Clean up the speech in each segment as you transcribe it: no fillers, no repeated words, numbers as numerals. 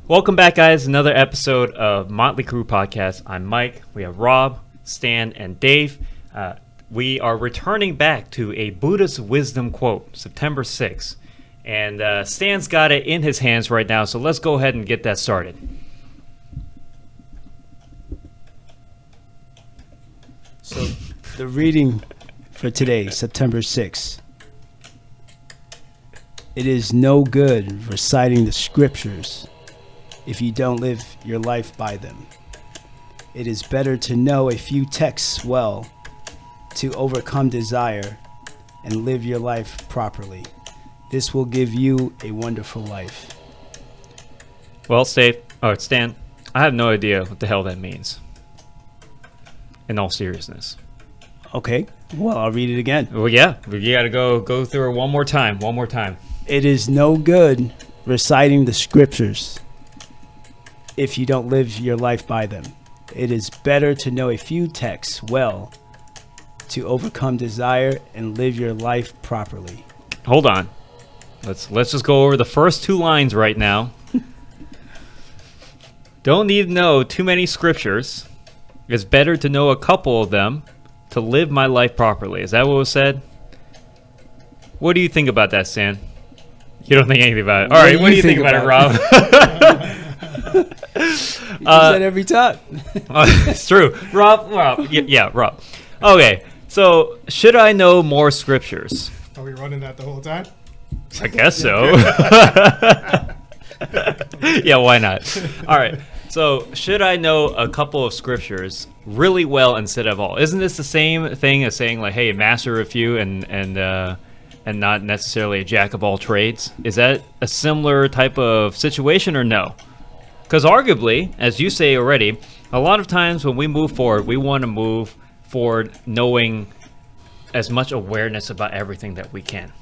Welcome back, guys. Another episode of Motley Crew Podcast. I'm Mike. We have Rob, Stan, and Dave. We are returning back to a Buddhist wisdom quote, September 6th. And Stan's got it in his hands right now, so let's go ahead and get that started. So the reading for today, September 6th. It is no good reciting the scriptures if you don't live your life by them. It is better to know a few texts well to overcome desire and live your life properly. This will give you a wonderful life. Well, Stan, I have no idea what the hell that means. In all seriousness. Okay, well, I'll read it again. Well, yeah, you got to go through it one more time. It is no good reciting the scriptures if you don't live your life by them. It is better to know a few texts well to overcome desire and live your life properly. Hold on. Let's just go over the first two lines right now. Don't need to know too many scriptures. It's better to know a couple of them to live my life properly. Is that what was said? What do you think about that, Stan? You don't think anything about it. All right, what do you think about it, Rob? You do that every time. It's true. Rob. Yeah, Rob. Okay, so should I know more scriptures? Are we running that the whole time? I guess so. Yeah, why not? All right. So, should I know a couple of scriptures really well instead of all? Isn't this the same thing as saying, like, hey, master a few and not necessarily a jack of all trades? Is that a similar type of situation or no? Because arguably, as you say already, a lot of times when we move forward, we want to move forward knowing as much awareness about everything that we can,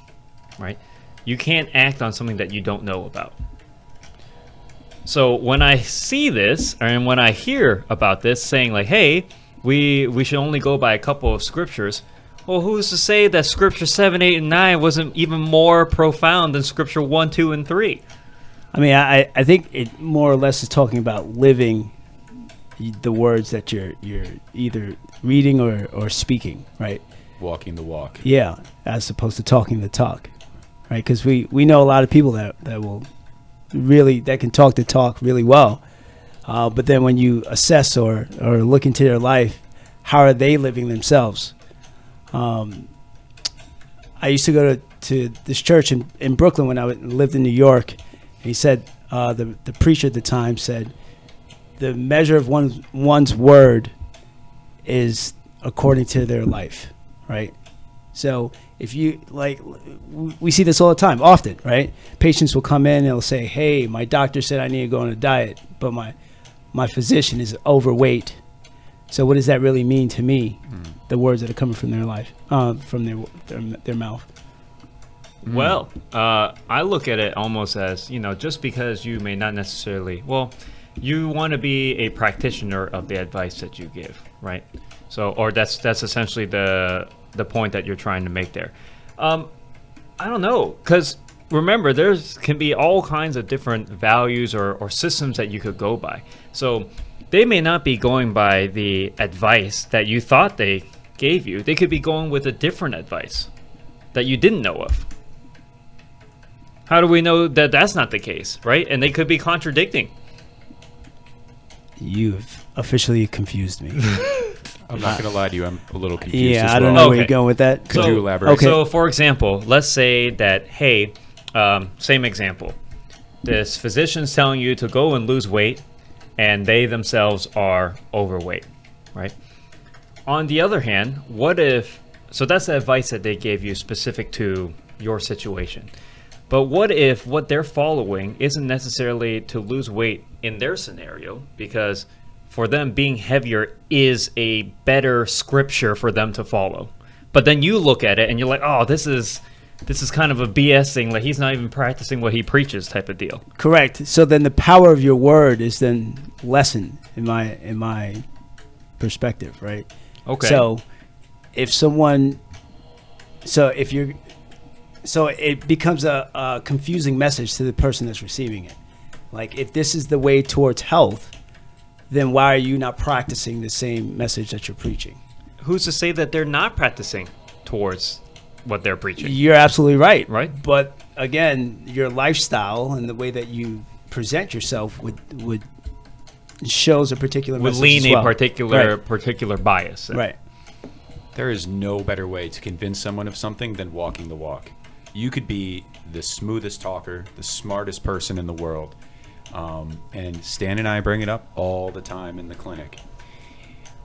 right? You can't act on something that you don't know about. So when I see this, and when I hear about this, saying like, hey, we should only go by a couple of scriptures, well, who's to say that Scripture 7, 8, and 9 wasn't even more profound than Scripture 1, 2, and 3? I mean, I think it more or less is talking about living the words that you're either reading or speaking, right? Walking the walk. Yeah, as opposed to talking the talk, right? Because we know a lot of people that will really, that can talk the talk really well, but then when you assess or look into their life, how are they living themselves? I used to go to this church in Brooklyn when I lived in New York, and he said, the preacher at the time said, the measure of one's word is according to their life, right? So if you, like, we see this all the time, often, right? Patients will come in and they'll say, hey, my doctor said I need to go on a diet, but my physician is overweight. So what does that really mean to me? The words that are coming from their life, from their mouth. Well, I look at it almost as, just because you may not necessarily, you want to be a practitioner of the advice that you give, right? So, or that's essentially the point that you're trying to make there. I don't know, because remember, can be all kinds of different values or systems that you could go by. So they may not be going by the advice that you thought they gave you. They could be going with a different advice that you didn't know of. How do we know that that's not the case, right? And they could be contradicting. You've officially confused me. I'm not going to lie to you. I'm a little confused. Yeah, as I don't well. know where you're going with that. Could you elaborate? Okay. So, for example, let's say that, hey, same example. This physician's telling you to go and lose weight, and they themselves are overweight, right? On the other hand, so that's the advice that they gave you specific to your situation. But what if what they're following isn't necessarily to lose weight in their scenario, because for them being heavier is a better scripture for them to follow. But then you look at it and you're like, oh, this is kind of a BS thing, like he's not even practicing what he preaches type of deal. Correct. So then the power of your word is then lessened in my perspective, right? Okay. So it becomes a confusing message to the person that's receiving it. Like, if this is the way towards health, then why are you not practicing the same message that you're preaching? Who's to say that they're not practicing towards what they're preaching? You're absolutely right. Right. But again, your lifestyle and the way that you present yourself would shows a particular Would message lean as well. a particular bias. Right. There is no better way to convince someone of something than walking the walk. You could be the smoothest talker, the smartest person in the world. And Stan and I bring it up all the time in the clinic.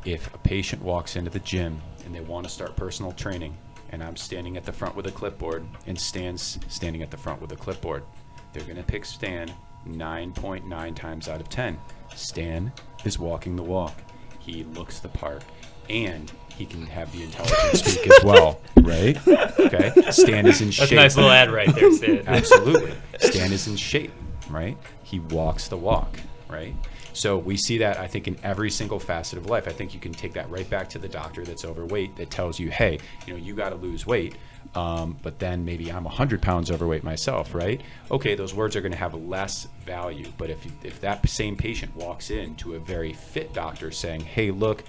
If a patient walks into the gym and they want to start personal training, and I'm standing at the front with a clipboard, and Stan's standing at the front with a clipboard, they're going to pick Stan 9.9 times out of 10. Stan is walking the walk. He looks the part, and he can have the intelligence speak as well, right? Okay. Stan is in shape. That's a nice little ad right there, Stan. Absolutely. Stan is in shape, right? He walks the walk, right? So we see that, I think, in every single facet of life. I think you can take that right back to the doctor that's overweight that tells you, hey, you got to lose weight. But then maybe I'm 100 pounds overweight myself, right? Okay, those words are going to have less value. But if that same patient walks in to a very fit doctor saying, hey, look,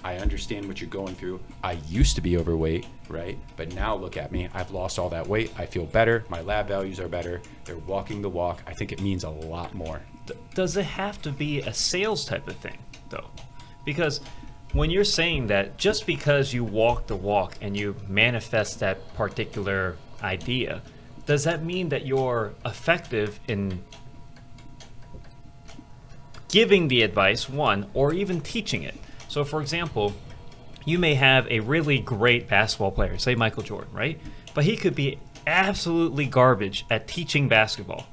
I understand what you're going through. I used to be overweight, right? But now look at me. I've lost all that weight. I feel better. My lab values are better. They're walking the walk. I think it means a lot more. Does it have to be a sales type of thing, though? Because when you're saying that just because you walk the walk and you manifest that particular idea, does that mean that you're effective in giving the advice, one, or even teaching it? So, for example, you may have a really great basketball player, say Michael Jordan, right? But he could be absolutely garbage at teaching basketball,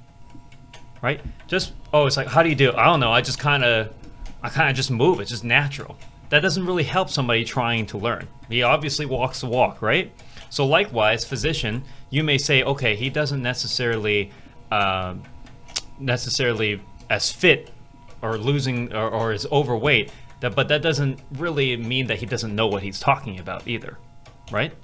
right? It's like, how do you do it? I don't know. I kind of just move. It's just natural. That doesn't really help somebody trying to learn. He obviously walks the walk, right? So likewise, physician, you may say, okay, he doesn't necessarily as fit or losing or is overweight, but that doesn't really mean that he doesn't know what he's talking about either, right?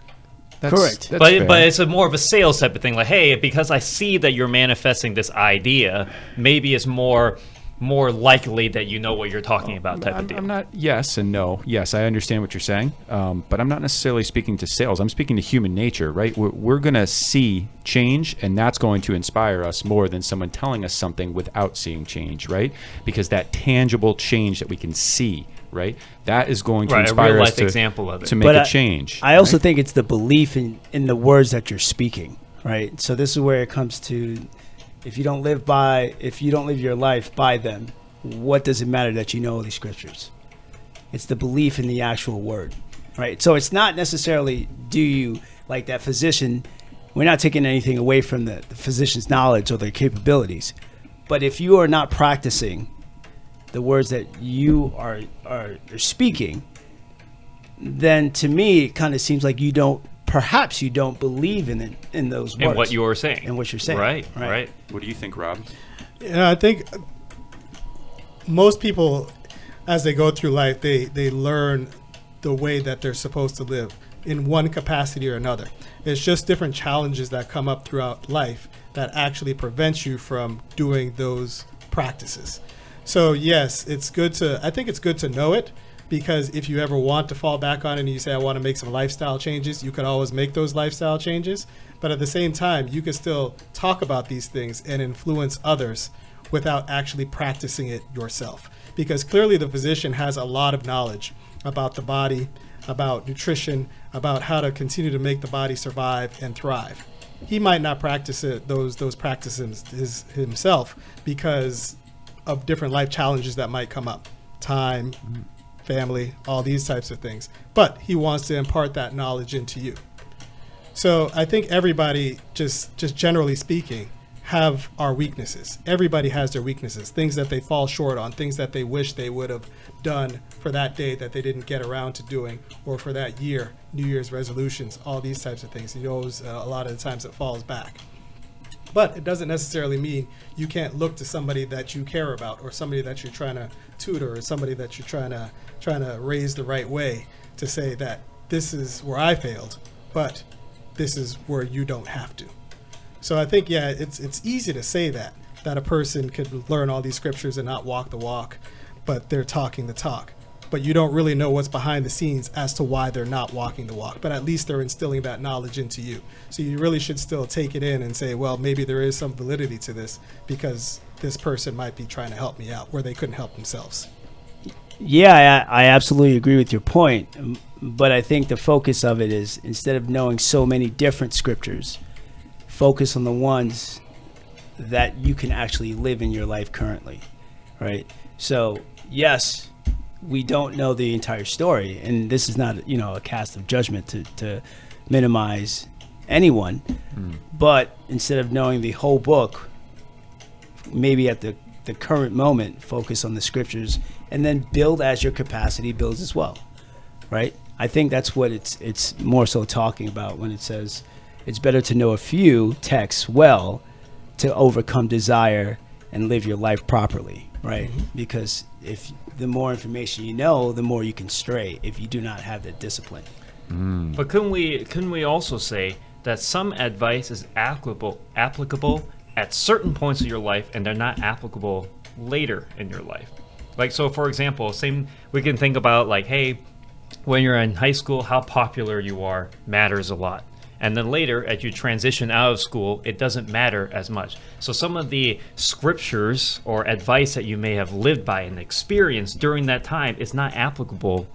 Correct. That's fair. But it's more of a sales type of thing. Like, hey, because I see that you're manifesting this idea, maybe it's more likely that you know what you're talking about type of deal. I'm not yes and no. Yes, I understand what you're saying, but I'm not necessarily speaking to sales. I'm speaking to human nature, right? We're going to see change, and that's going to inspire us more than someone telling us something without seeing change, right? Because that tangible change that we can see, right? That is going to inspire us to make a change. I also think it's the belief in the words that you're speaking, right? So this is where it comes to, if you don't live your life by them, what does it matter that you know all these scriptures? It's the belief in the actual word, right? So it's not necessarily, do you, like that physician, we're not taking anything away from the physician's knowledge or their capabilities. But if you are not practicing the words that you are speaking, then to me, it kind of seems like perhaps you don't believe in those words. In what you were saying. And what you're saying. Right. What do you think, Rob? Yeah, I think most people, as they go through life, they learn the way that they're supposed to live in one capacity or another. It's just different challenges that come up throughout life that actually prevents you from doing those practices. So yes, I think it's good to know it, because if you ever want to fall back on it and you say, I want to make some lifestyle changes, you can always make those lifestyle changes. But at the same time, you can still talk about these things and influence others without actually practicing it yourself. Because clearly the physician has a lot of knowledge about the body, about nutrition, about how to continue to make the body survive and thrive. He might not practice those practices himself because of different life challenges that might come up. Time, family, all these types of things. But he wants to impart that knowledge into you. So I think everybody, just generally speaking, have our weaknesses. Everybody has their weaknesses, things that they fall short on, things that they wish they would have done for that day that they didn't get around to doing, or for that year, New Year's resolutions, all these types of things. A lot of the times it falls back. But it doesn't necessarily mean you can't look to somebody that you care about, or somebody that you're trying to tutor, or somebody that you're trying to raise the right way, to say that this is where I failed, but this is where you don't have to. So I think, yeah, it's easy to say that, that a person could learn all these scriptures and not walk the walk, but they're talking the talk. But you don't really know what's behind the scenes as to why they're not walking the walk. But at least they're instilling that knowledge into you. So you really should still take it in and say, well, maybe there is some validity to this because this person might be trying to help me out where they couldn't help themselves. Yeah, I absolutely agree with your point. But I think the focus of it is, instead of knowing so many different scriptures, focus on the ones that you can actually live in your life currently, right? So, yes, we don't know the entire story, and this is not, a cast of judgment to minimize anyone. But instead of knowing the whole book, maybe at the current moment, focus on the scriptures, and then build as your capacity builds as well, right? I think that's what it's more so talking about when it says it's better to know a few texts well to overcome desire and live your life properly, right? Because if the more information you know, the more you can stray if you do not have the discipline. But couldn't we also say that some advice is applicable at certain points of your life, and they're not applicable later in your life? Like, so for example, we can think about like, hey, when you're in high school, how popular you are matters a lot. And then later, as you transition out of school, it doesn't matter as much. So some of the scriptures or advice that you may have lived by and experienced during that time is not applicable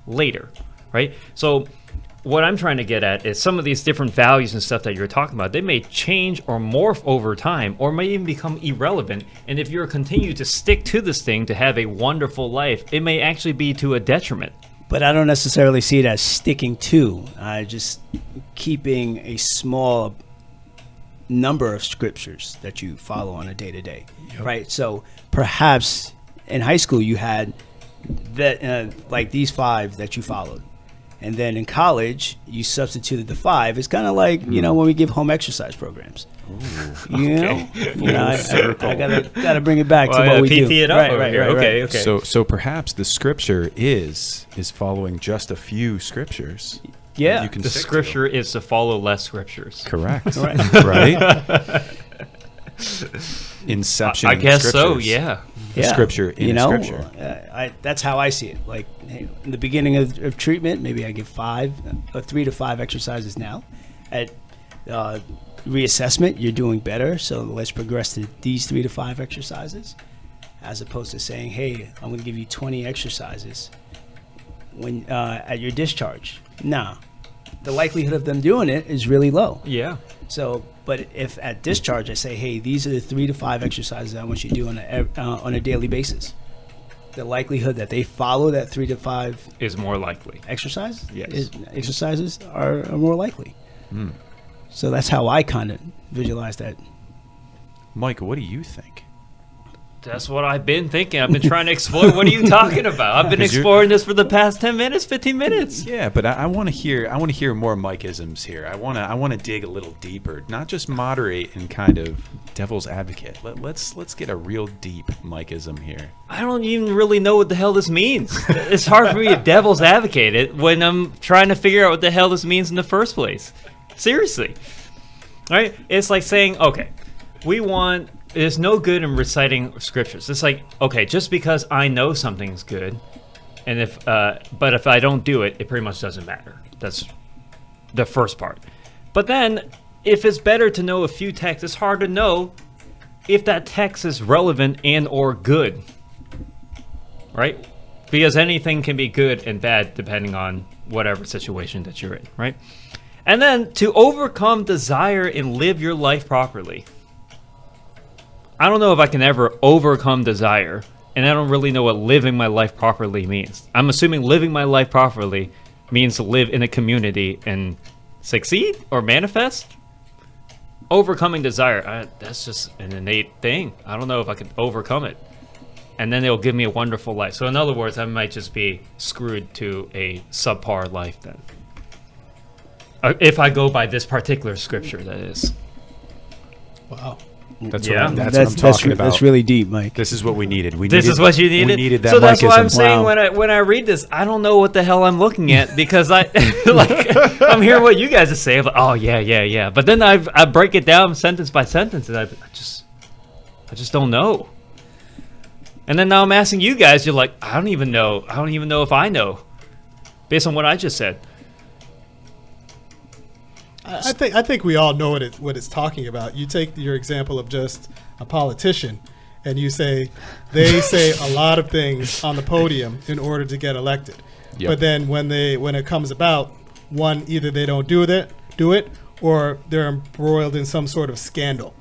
later, right? So what I'm trying to get at is some of these different values and stuff that you're talking about, they may change or morph over time, or may even become irrelevant. And if you continue to stick to this thing to have a wonderful life, it may actually be to a detriment. But I don't necessarily see it as sticking to, just keeping a small number of scriptures that you follow on a day-to-day, right? So perhaps in high school you had that like these 5 that you followed. And then in college, you substituted the 5. It's kind of like, when we give home exercise programs. Ooh, I gotta bring it back to what we do. It up right. Okay. So perhaps the scripture is following just a few scriptures. Yeah. You can the scripture is to follow less scriptures. Correct. Right? Inception. I guess so. Scriptures. Yeah. Scripture in scripture. That's how I see it. Like, hey, in the beginning of treatment, maybe I give 3 to 5 exercises now. At reassessment, you're doing better, so let's progress to these 3 to 5 exercises, as opposed to saying, hey, I'm going to give you 20 exercises when at your discharge. No, the likelihood of them doing it is really low. Yeah. So, but if at discharge I say, hey, these are the 3 to 5 exercises I want you to do on a daily basis, the likelihood that they follow that 3 to 5 is more likely. Exercises are more likely. So that's how I kind of visualize that. Mike, what do you think? That's what I've been thinking. I've been trying to explore. What are you talking about? I've been exploring this for the past 10 minutes, 15 minutes. Yeah, but I want to hear more Mike-isms here. I want to dig a little deeper, not just moderate and kind of devil's advocate. Let's get a real deep Mike-ism here. I don't even really know what the hell this means. It's hard for me to devil's advocate it when I'm trying to figure out what the hell this means in the first place. Seriously. All right? It's like saying, okay, there's no good in reciting scriptures. It's like, okay, just because I know something's good, and but if I don't do it, it pretty much doesn't matter. That's the first part. But then, if it's better to know a few texts, it's hard to know if that text is relevant and or good, right? Because anything can be good and bad depending on whatever situation that you're in, right? And then, to overcome desire and live your life properly. I don't know if I can ever overcome desire, and I don't really know what living my life properly means. I'm assuming living my life properly means to live in a community and succeed or manifest. Overcoming desire, that's just an innate thing. I don't know if I can overcome it. And then it'll give me a wonderful life. So in other words, I might just be screwed to a subpar life then. If I go by this particular scripture, that is. Wow. That's Yeah. what I'm talking about. That's really deep, Mike. This is what we needed. This is what you needed? We needed that. So that's why I'm Mike-ism. saying Wow. when I read this, I don't know what the hell I'm looking at because I'm hearing what you guys are saying. I'm like, oh yeah. But then I break it down sentence by sentence, and I just don't know. And then now I'm asking you guys, you're like, I don't even know if I know, based on what I just said. I think we all know what it's talking about. You take your example of just a politician, and you say they say a lot of things on the podium in order to get elected. Yep. But then when it comes about, one, either they don't do it, or they're embroiled in some sort of scandal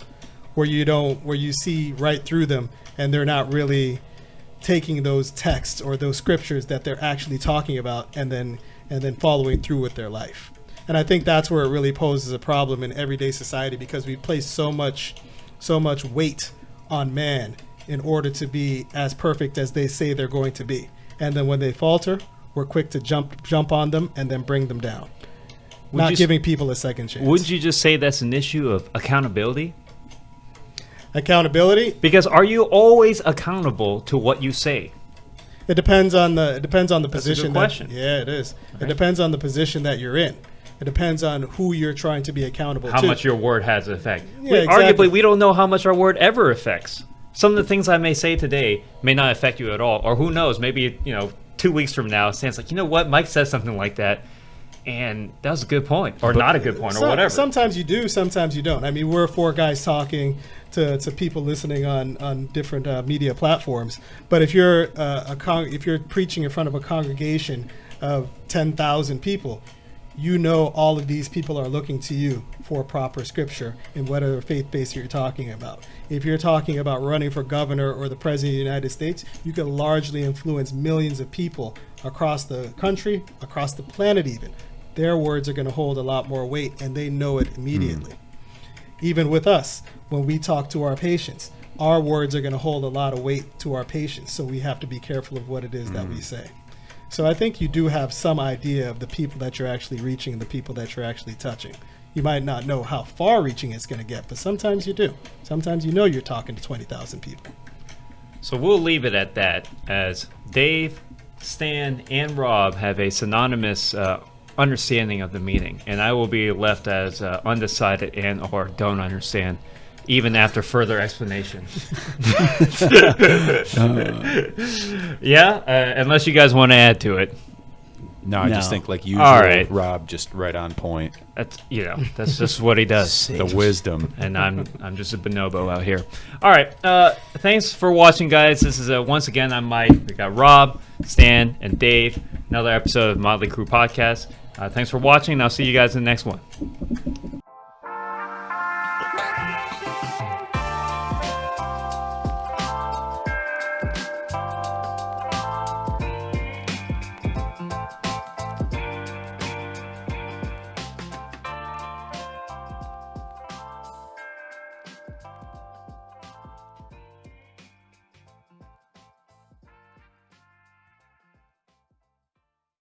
where you see right through them, and they're not really taking those texts or those scriptures that they're actually talking about and then following through with their life. And I think that's where it really poses a problem in everyday society, because we place so much weight on man in order to be as perfect as they say they're going to be. And then when they falter, we're quick to jump on them and then bring them down. Not giving people a second chance. Wouldn't you just say that's an issue of accountability? Accountability? Because are you always accountable to what you say? It depends on the position. That's a good question. Yeah, it is. Okay. It depends on the position that you're in. It depends on who you're trying to be accountable to. How much your word has an effect. Yeah, exactly. Arguably, we don't know how much our word ever affects. Some of the things I may say today may not affect you at all. Or who knows, maybe 2 weeks from now, Stan's like, you know what, Mike says something like that, and that was a good point, or not a good point, or whatever. Sometimes you do, sometimes you don't. I mean, we're four guys talking to people listening on different media platforms. But if you're if you're preaching in front of a congregation of 10,000 people, you know all of these people are looking to you for proper scripture in whatever faith base you're talking about. If you're talking about running for governor or the president of the United States, you can largely influence millions of people across the country, across the planet even. Their words are going to hold a lot more weight, and they know it immediately. Even with us, when we talk to our patients, our words are going to hold a lot of weight to our patients, so we have to be careful of what it is that we say. So I think you do have some idea of the people that you're actually reaching and the people that you're actually touching. You might not know how far reaching it's going to get, but sometimes you do. Sometimes you know you're talking to 20,000 people. So we'll leave it at that, as Dave, Stan, and Rob have a synonymous understanding of the meaning, and I will be left as undecided and or don't understand, even after further explanation. Unless you guys want to add to it. No, I just think like usual, All right. Rob just right on point. That's just what he does. The wisdom. And I'm just a bonobo out here. All right. Thanks for watching, guys. This is once again, I'm Mike. We got Rob, Stan, and Dave. Another episode of Motley Crew Podcast. Thanks for watching, and I'll see you guys in the next one.